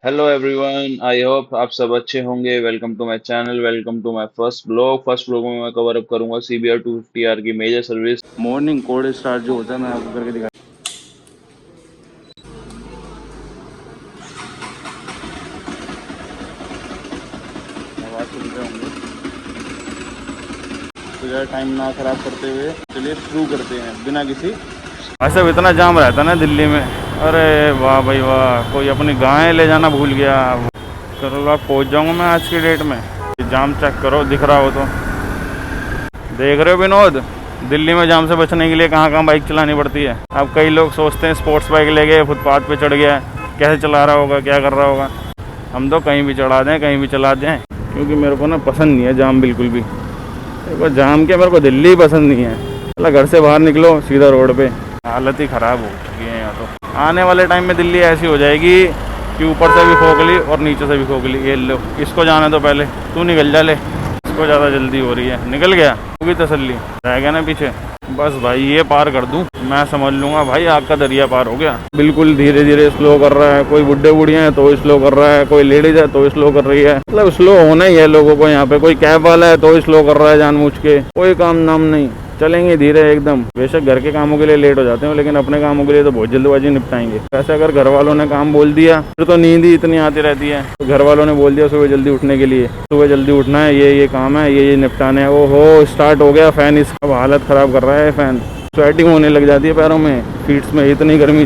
Hello everyone, I hope आप सब अच्छे होंगे। Welcome to my channel, welcome to my first blog में मैं कवर अप करूंगा CBR 250R की major service. Morning cold start जो होता है मैं आपको करके दिखा। आवाज सुन रहे होंगे तो ज़्यादा टाइम ना खराब करते हुए चलिए शुरू करते हैं बिना किसी। ऐसा इतना जाम रहता ना दिल्ली में, अरे वाह भाई वाह, कोई अपनी गाय ले जाना भूल गया। कल आप पहुँच जाऊँगा मैं आज की डेट में। जाम चेक करो, दिख रहा हो तो देख रहे हो विनोद, दिल्ली में जाम से बचने के लिए कहाँ कहाँ बाइक चलानी पड़ती है। अब कई लोग सोचते हैं स्पोर्ट्स बाइक ले गए, फुटपाथ पे चढ़ गया, कैसे चला रहा होगा, क्या कर रहा होगा। हम तो कहीं भी चढ़ा दें, कहीं भी चला दें, क्योंकि मेरे को ना पसंद नहीं है जाम बिल्कुल भी। मेरे को जाम के, मेरे को दिल्ली पसंद नहीं है। चला घर से बाहर निकलो सीधा रोड पे, हालत ही ख़राब हो चुकी है यहाँ तो। आने वाले टाइम में दिल्ली ऐसी हो जाएगी कि ऊपर से भी खोखली और नीचे से भी खोखली। ये लो, इसको जाने दो पहले, तू निकल जा ले, इसको ज़्यादा जल्दी हो रही है। निकल गया, होगी तसल्ली, रह गया ना पीछे। बस भाई ये पार कर दूं मैं समझ लूँगा भाई आग का दरिया पार हो गया। बिल्कुल धीरे धीरे स्लो कर रहा है, कोई बुढ़े बुढ़िया है तो स्लो कर रहा है, कोई लेडीज है तो स्लो कर रही है। मतलब स्लो होना ही है लोगों को यहाँ पे। कोई कैब वाला है तो स्लो कर रहा है जानबूझ के, कोई काम नाम नहीं, चलेंगे धीरे एकदम। बेशक घर के कामों के लिए लेट हो जाते हैं, लेकिन अपने कामों के लिए तो बहुत जल्दबाजी निपटाएंगे। वैसे अगर घर वालों ने काम बोल दिया फिर तो नींद ही इतनी आती रहती है। तो घर वालों ने बोल दिया सुबह जल्दी उठने के लिए, सुबह जल्दी उठना है, ये काम है, ये निपटाने है। ओहो स्टार्ट हो गया फैन, इसका हालत ख़राब कर रहा है फैन। स्वेटिंग होने लग जाती है पैरों में, फीट्स में, इतनी गर्मी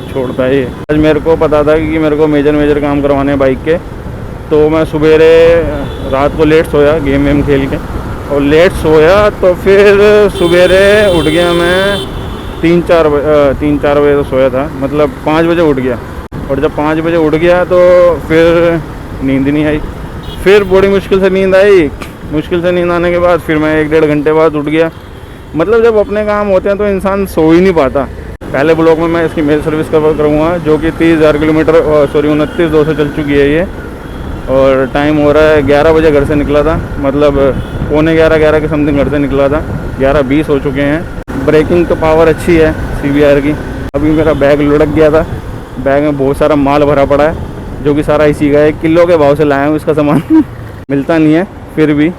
छोड़ता है ये। आज मेरे को पता था कि मेरे को मेजर काम करवाने हैं बाइक के, तो मैं सुबेरे रात को लेट सोया गेम वेम खेल के, और लेट सोया तो फिर सवेरे उठ गया मैं 3-4 बजे तो सोया था, मतलब 5 बजे उठ गया। और जब 5 बजे उठ गया तो फिर नींद नहीं आई, फिर बड़ी मुश्किल से नींद आई। मुश्किल से नींद आने के बाद फिर मैं 1-1.5 घंटे बाद उठ गया। मतलब जब अपने काम होते हैं तो इंसान सो ही नहीं पाता। पहले ब्लॉग में मैं इसकी मेल सर्विस कवर करूँगा, जो कि 30,000 किलोमीटर 29,200 चल चुकी है ये। और टाइम हो रहा है 11 बजे घर से निकला था, मतलब 11:15 के समथिंग घर से निकला था, 11:20 हो चुके हैं। ब्रेकिंग तो पावर अच्छी है CBR की। अभी मेरा बैग लुढ़क गया था, बैग में बहुत सारा माल भरा पड़ा है, जो कि सारा इसी का 1 किलो के भाव से लाया हूँ इसका सामान मिलता नहीं है, फिर भी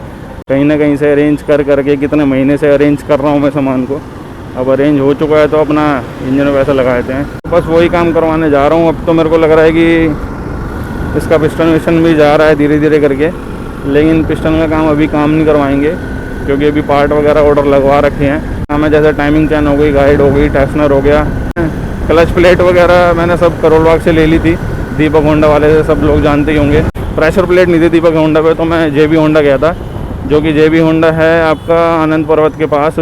कहीं ना कहीं से अरेंज कर करके, कितने महीने से अरेंज कर रहा हूँ मैं सामान को। अब अरेंज हो चुका है तो अपना इंजन में पैसा लगा देते हैं। बस वही काम करवाने जा रहा हूँ। अब तो मेरे को लग रहा है कि इसका पिस्टन विस्टन भी जा रहा है धीरे धीरे करके, लेकिन पिस्टन का काम अभी काम नहीं करवाएंगे, क्योंकि अभी पार्ट वगैरह ऑर्डर लगवा रखे हैं। हमें जैसे टाइमिंग चैन हो गई, गाइड हो गई, टेक्सनर हो गया, क्लच प्लेट वगैरह मैंने सब करोल बाग से ले ली थी, दीपक होंडा वाले से, सब लोग जानते ही होंगे। प्रेशर प्लेट नहीं थी दीपक होंडा पे, तो मैं JB होंडा गया था, जो कि JB होंडा है आपका आनंद पर्वत के पास।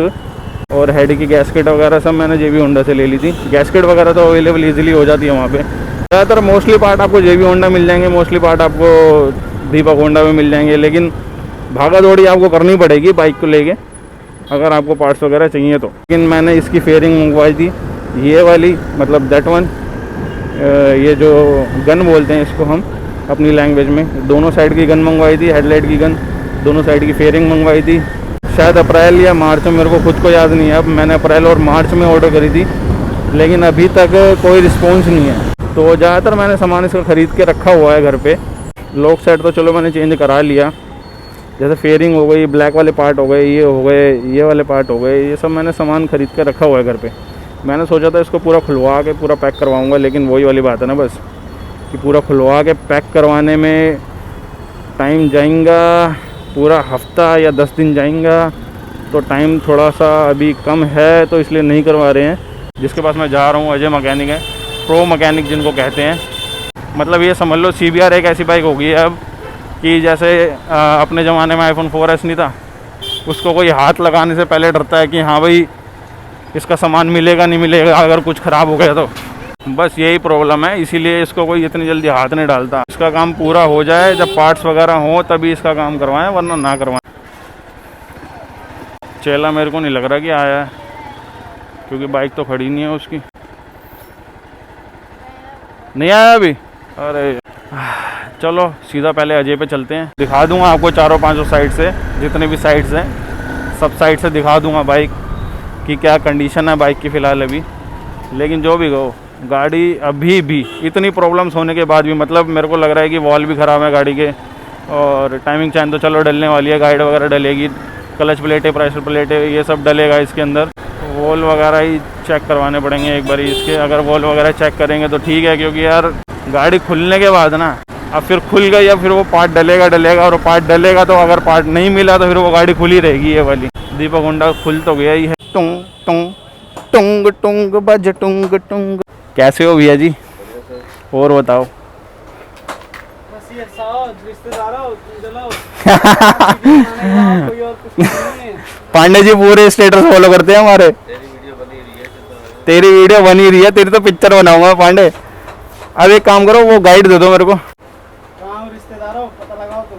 और हेड की गैस्केट वगैरह सब मैंने JB होंडा से ले ली थी। गैस्केट वगैरह तो अवेलेबल ईजिली हो जाती है वहाँ पे। ज़्यादातर मोस्टली पार्ट आपको JB होंडा मिल जाएंगे, मोस्टली पार्ट आपको दीपक होंडा में मिल जाएंगे, लेकिन भागा दौड़ी आपको करनी पड़ेगी बाइक को लेके अगर आपको पार्ट्स वगैरह चाहिए तो। लेकिन मैंने इसकी फेयरिंग मंगवाई थी, ये वाली, मतलब दैट वन, ये जो गन बोलते हैं इसको हम अपनी लैंग्वेज में, दोनों साइड की गन मंगवाई थी, हेडलाइट की गन, दोनों साइड की फेयरिंग मंगवाई थी। शायद अप्रैल या मार्च में, मेरे को खुद को याद नहीं है। अब मैंने अप्रैल और मार्च में ऑर्डर करी थी, लेकिन अभी तक कोई रिस्पॉन्स नहीं है। तो ज़्यादातर मैंने सामान इसका ख़रीद के रखा हुआ है घर पे। लॉक सेट तो चलो मैंने चेंज करा लिया, जैसे फेयरिंग हो गई, ब्लैक वाले पार्ट हो गए, ये हो गए, ये वाले पार्ट हो गए, ये सब मैंने सामान ख़रीद के रखा हुआ है घर पे। मैंने सोचा था इसको पूरा खुलवा के पूरा पैक करवाऊँगा, लेकिन वही वाली बात है ना बस, कि पूरा खुलवा के पैक करवाने में टाइम जाएगा, पूरा हफ्ता या 10 दिन जाएगा। तो टाइम थोड़ा सा अभी कम है, तो इसलिए नहीं करवा रहे हैं। जिसके पास मैं जा रहा हूँ अजय मैकेनिक है, प्रो मैकेनिक जिनको कहते हैं। मतलब ये समझ लो CBR एक ऐसी बाइक हो गई है अब कि जैसे अपने ज़माने में iPhone 4S नहीं था, उसको कोई हाथ लगाने से पहले डरता है कि हाँ भाई इसका सामान मिलेगा नहीं मिलेगा अगर कुछ ख़राब हो गया तो। बस यही प्रॉब्लम है, इसीलिए इसको कोई इतनी जल्दी हाथ नहीं डालता। इसका काम पूरा हो जाए, जब पार्ट्स वगैरह हों तभी इसका काम करवाएं, वरना ना करवाएं। चेला मेरे को नहीं लग रहा कि आया है, क्योंकि बाइक तो खड़ी नहीं है उसकी। नहीं आया अभी? अरे चलो सीधा पहले अजय पे चलते हैं, दिखा दूंगा आपको चारों पांचों साइड से, जितने भी साइड्स हैं सब साइड से दिखा दूंगा बाइक की क्या कंडीशन है बाइक की फ़िलहाल अभी। लेकिन जो भी हो, गाड़ी अभी भी इतनी प्रॉब्लम्स होने के बाद भी, मतलब मेरे को लग रहा है कि वॉल भी ख़राब है गाड़ी के, और टाइमिंग चैन तो चलो डलने वाली है, गाइड वगैरह डलेगी, क्लच प्लेटें, प्रेशर प्लेटें, ये सब डलेगा इसके अंदर। वॉल वगैरह ही चेक करवाने पड़ेंगे एक बार इसके। अगर वॉल वगैरह चेक करेंगे तो ठीक है, क्योंकि यार गाड़ी खुलने के बाद ना, अब फिर खुल गई, या फिर वो पार्ट डलेगा, और पार्ट डलेगा तो अगर पार्ट नहीं मिला तो फिर वो गाड़ी खुली रहेगी ये वाली। दीपक होंडा खुल तो गया ही है। टुंग टुंग टुंग टुंग बज टुंग टुंग। कैसे हो भैया जी? और बताओ। पांडे जी पूरे स्टेटस फॉलो करते हैं हमारे। तेरी वीडियो बनी रही है, तेरी तो पिक्चर बनाऊंगा पांडे। अब एक काम करो, वो गाइड दे दो मेरे को। रिश्तेदारों पता लगाओ तुम।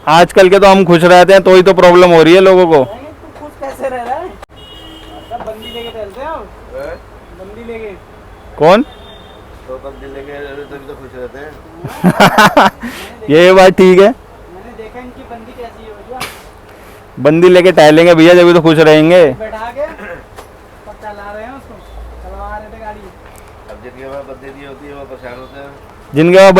आजकल के तो हम खुश रहते हैं, तो ही तो प्रॉब्लम हो रही है लोगों को। खुश कैसे रह रहा है? बंदी लेके चलते हैं। बंदी लेके कौन? तो बंदी लेके तभी तो खुश रहते हैं। ये बात ठीक है। मैंने देखा इनकी बंदी कैसी है भैया। बंदी लेके टहलेंगे भैया, जब तो खुश रहेंगे। बैठा के चला रहे हैं उसको, चलवा रहे थे गाड़ी। अब जिनके पास बंदी नहीं होती है वो परेशान होते हैं। जिनके पास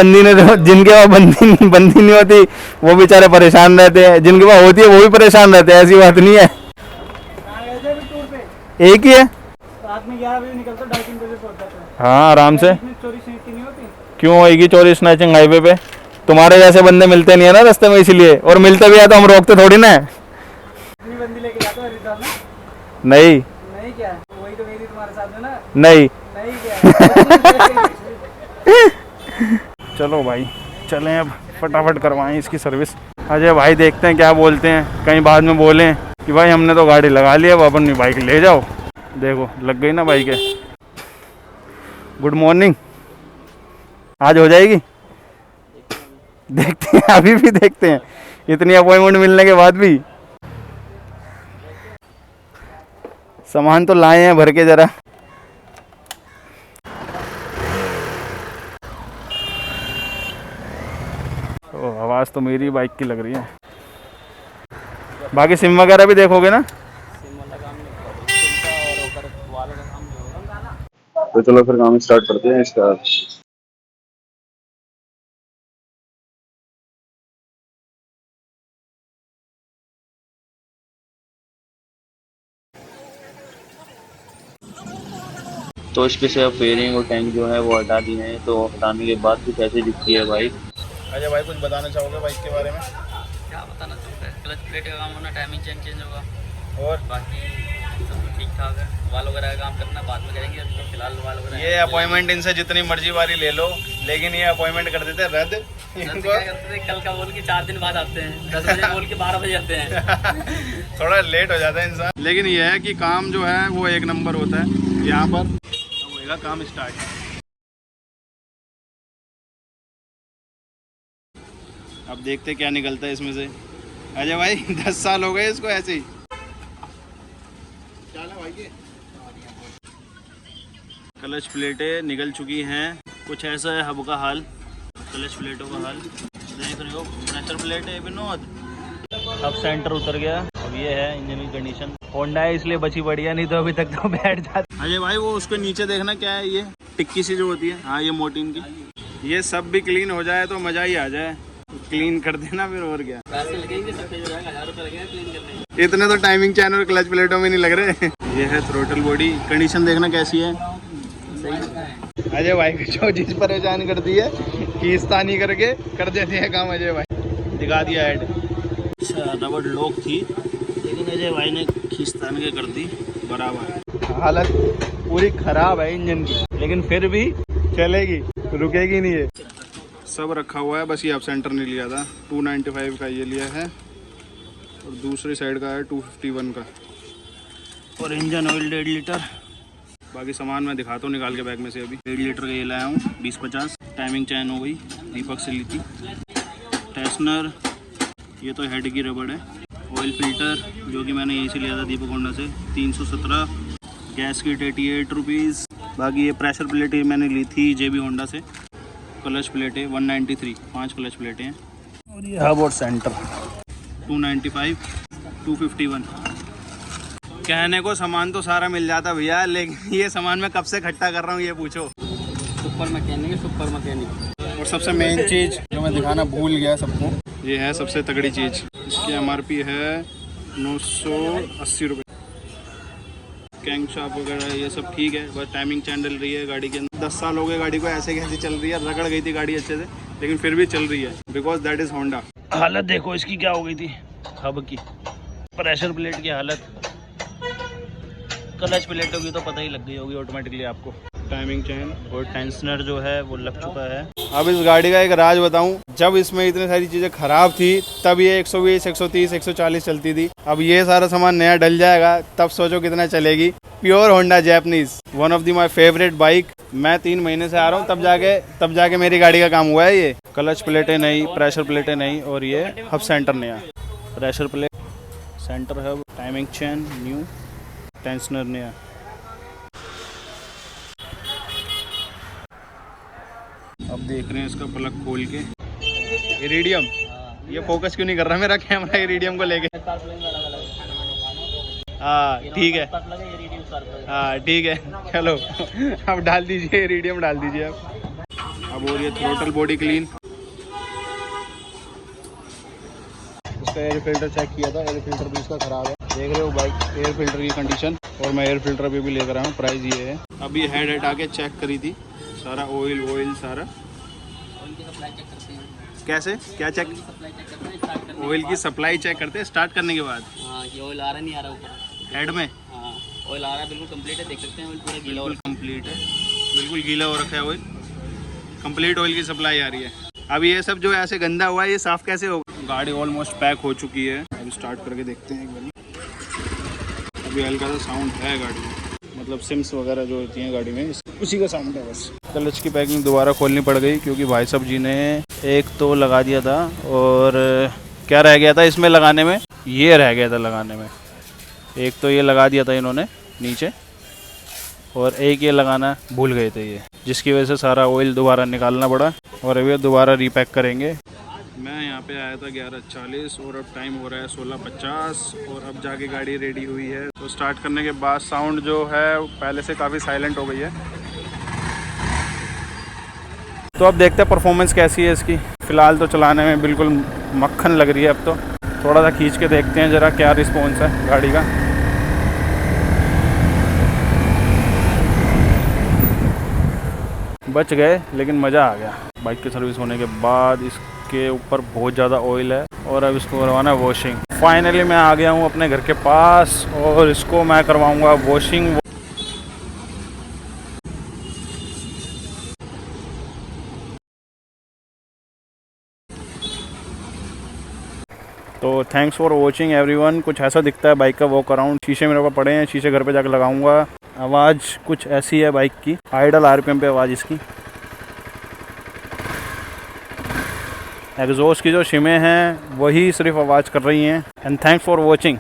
बंदी नहीं होती वो बेचारे परेशान रहते हैं, जिनके पास होती है वो भी परेशान रहते हैं। ऐसी बात नहीं है। एक ही है। रात में 11 बजे निकलता, 2:30 बजे पहुंच जाता है। हाँ आराम से। चोरी नहीं होती? क्यों होगी चोरी स्नैचिंग हाईवे पे? तुम्हारे जैसे बंदे मिलते नहीं है ना रास्ते में, इसलिए। और मिलते भी है तो हम रोकते थोड़ी ना है। बंदी लेके जाते हो हरिद्वार में? नहीं क्या वही तो मेरी तुम्हारे साथ है ना? नहीं क्या? चलो भाई चलें, अब फटाफट करवाएं इसकी सर्विस। अजय भाई देखते हैं क्या बोलते हैं, कहीं बाद में बोलें कि भाई हमने तो गाड़ी लगा ली, अब अपनी बाइक ले जाओ। देखो लग गई ना बाइक है। Good morning. आज हो जाएगी? देखते हैं, अभी भी देखते हैं, इतनी अपॉइंटमेंट मिलने के बाद भी। सामान तो लाए हैं भर के जरा। ओ, आवाज़ तो मेरी बाइक की लग रही है। बाकी सिम वगैरह भी देखोगे ना? तो चलो फिर काम स्टार्ट करते हैं इसका। तो इसके से अब फेयरिंग और टैंक जो है वो हटा दी है। तो हटाने के बाद कुछ ऐसे दिखती है बाइक। अजय भाई कुछ बताना चाहोगे बाइक के बारे में? क्या बताना चाहूँगा, क्लच प्लेट का काम होना, टाइमिंग चेंज होगा, और बाकी सब ठीक ठाक है। वाल वगैरह का काम करना बाद में करेंगे, अभी फिलहाल वाल वगैरह। ये अपॉइंटमेंट इनसे जितनी मर्जी बारी ले लो, लेकिन ये अपॉइंटमेंट कर देते रद्द। कल का बोल के 4 दिन बाद आते हैं, 10 बजे बोल के 12 बजे आते हैं। थोड़ा लेट हो जाता है इंसान, लेकिन ये है कि काम जो है वो एक नंबर होता है यहाँ पर। होगा काम स्टार्ट। अब देखते क्या निकलता है इसमें से। अजय भाई 10 साल हो गए इसको ऐसे ही। क्लच प्लेटें निकल चुकी हैं, कुछ ऐसा है हब का हाल, क्लच प्लेटों का हाल देख रहे हो। प्रेशर प्लेट है विनोद, अब सेंटर उतर गया। अब ये है इंजन की कंडीशन। होंडा है इसलिए बची बढ़िया, नहीं तो अभी तक तो बैठ जाती। अजय भाई वो उसके नीचे देखना क्या है, ये टिक्की सी जो होती है, हाँ ये मोटीन की। ये सब भी क्लीन हो जाए तो मजा ही आ जाए। क्लीन कर देना फिर, और क्या। पैसे लगेंगे, 1000 रुपये लगेंगे क्लीन करने। इतने तो टाइमिंग चैन और क्लच प्लेटों में नहीं लग रहे। ये है थ्रोटल बॉडी कंडीशन, देखना कैसी है। अजय भाई को जो चीज परेशान करती है खींचतानी करके कर देती है काम। अजय भाई दिखा दिया ऐड। अच्छा रबड़ लॉक थी, लेकिन अजय भाई ने खींचतान के कर दी बराबर। हालत पूरी खराब है इंजन की, लेकिन फिर भी चलेगी, रुकेगी नहीं है। सब रखा हुआ है, बस ये अब सेंटर नहीं लिया था। 295 का ये लिया है, और दूसरी साइड का है 251 का, और इंजन ऑयल 1.5 लीटर। बाकी सामान मैं दिखाता हूँ निकाल के बैग में से। अभी 1.5 लीटर का ये लाया हूँ 20-50। टाइमिंग चैन हो गई, दीपक से ली थी। टेस्नर, ये तो हेड की रबड़ है। ऑयल फिल्टर जो कि मैंने यहीं से लिया था दीपक होंडा से, 317। Gas kit 88 rupees. बाकी ये प्रेशर प्लेटें मैंने ली थी जेबी होंडा से। क्लच प्लेटें 193, 5 क्लच प्लेटें हैं। और ये हब और सेंटर 295, 251। कहने को सामान तो सारा मिल जाता भैया, लेकिन ये सामान मैं कब से इकट्ठा कर रहा हूँ ये पूछो। Super mechanic. और सबसे मेन चीज़ जो मैं दिखाना भूल गया सबको, ये है सबसे तगड़ी चीज़। इसकी MRP है 980 रुपये। कैंक शॉप वगैरह ये सब ठीक है, बस टाइमिंग चैन डल रही है गाड़ी के अंदर। 10 साल हो गए गाड़ी को ऐसे कैसे चल रही है, रगड़ गई थी गाड़ी अच्छे से, लेकिन फिर भी चल रही है, बिकॉज दैट इज़ होंडा। हालत देखो इसकी क्या हो गई थी, हब की, प्रेशर प्लेट की हालत। क्लच प्लेट होगी तो पता ही लग गई होगी ऑटोमेटिकली आपको। टाइमिंग चेन और टेंशनर जो है वो लग चुका है। अब इस गाड़ी का एक राज बताऊं, जब इसमें इतनी सारी चीज़ें ख़राब थी तब ये 120, 130, 140 चलती थी। अब ये सारा सामान नया डल जाएगा तब सोचो कितना चलेगी। Pure Honda Japanese, one of the my favourite bike. मैं 3 महीने से आ रहा हूँ, तब जाके मेरी गाड़ी का काम हुआ है। ये क्लच प्लेटें नहीं, प्रेशर प्लेटें नहीं, और ये हब सेंटर नया, pressure plate, centre hub, timing chain new, tensioner नया। अब देख रहे हैं इसका प्लग खोल के। इरिडियम, ये फोकस क्यों नहीं कर रहा मेरा कैमरा इरिडियम को लेके? हाँ ठीक है, हाँ ठीक है, चलो अब डाल दीजिए इरिडियम, डाल दीजिए आप। अब हो रही है थ्रोटल बॉडी क्लीन। इसका एयर फिल्टर चेक किया था, एयर फिल्टर भी इसका ख़राब है। देख रहे हो बाइक एयर फिल्टर की कंडीशन, और मैं एयर फिल्टर भी लेकर आया हूँ। प्राइस ये है। अब ये हेड हटा के चेक करी थी, सारा ऑयल सारा। कैसे क्या चेक? ऑयल की सप्लाई चेक करते हैं स्टार्ट करने के बाद। हाँ, ये ऑयल आ रहा नहीं आ रहा ऊपर हेड में? हाँ, ऑयल आ रहा है, बिल्कुल कंप्लीट है, देख सकते हैं ऑयल पूरा गीला, बिल्कुल कंप्लीट है, बिल्कुल गीला हो रखा है ऑयल। कंप्लीट ऑयल की सप्लाई आ रही है। अब ये सब जो ऐसे गंदा हुआ है ये साफ़ कैसे होगा? गाड़ी ऑलमोस्ट पैक हो चुकी है। अब स्टार्ट करके देखते हैं एक बार। अभी हल्का सा साउंड है गाड़ी में, मतलब सिम्स वगैरह जो होती हैं गाड़ी में उसी का साउंड है बस। क्लच की पैकिंग दोबारा खोलनी पड़ गई क्योंकि भाई साहब जी ने एक तो लगा दिया था, और क्या रह गया था इसमें लगाने में, ये रह गया था लगाने में। एक तो ये लगा दिया था इन्होंने नीचे, और एक ये लगाना भूल गए थे ये, जिसकी वजह से सारा ऑयल दोबारा निकालना पड़ा, और अभी दोबारा रीपैक करेंगे। मैं यहाँ पे आया था 11:40 और अब टाइम हो रहा है 16:50, और अब जाके गाड़ी रेडी हुई है। तो स्टार्ट करने के बाद साउंड जो है पहले से काफ़ी साइलेंट हो गई है। तो अब देखते हैं परफॉर्मेंस कैसी है इसकी। फ़िलहाल तो चलाने में बिल्कुल मक्खन लग रही है। अब तो थोड़ा सा खींच के देखते हैं ज़रा क्या रिस्पॉन्स है गाड़ी का। बच गए लेकिन मज़ा आ गया। बाइक की सर्विस होने के बाद इसके ऊपर बहुत ज़्यादा ऑयल है, और अब इसको करवाना है वॉशिंग। फाइनली मैं आ गया हूँ अपने घर के पास, और इसको मैं करवाऊँगा वॉशिंग। तो थैंक्स फॉर वॉचिंग एवरीवन। कुछ ऐसा दिखता है बाइक का वॉक अराउंड। शीशे मेरे पास पड़े हैं, शीशे घर पे जाकर लगाऊंगा। आवाज़ कुछ ऐसी है बाइक की, आइडल RPM पे आवाज़ इसकी। एग्जॉस्ट की जो शिमें हैं वही सिर्फ आवाज़ कर रही हैं। And thanks for watching.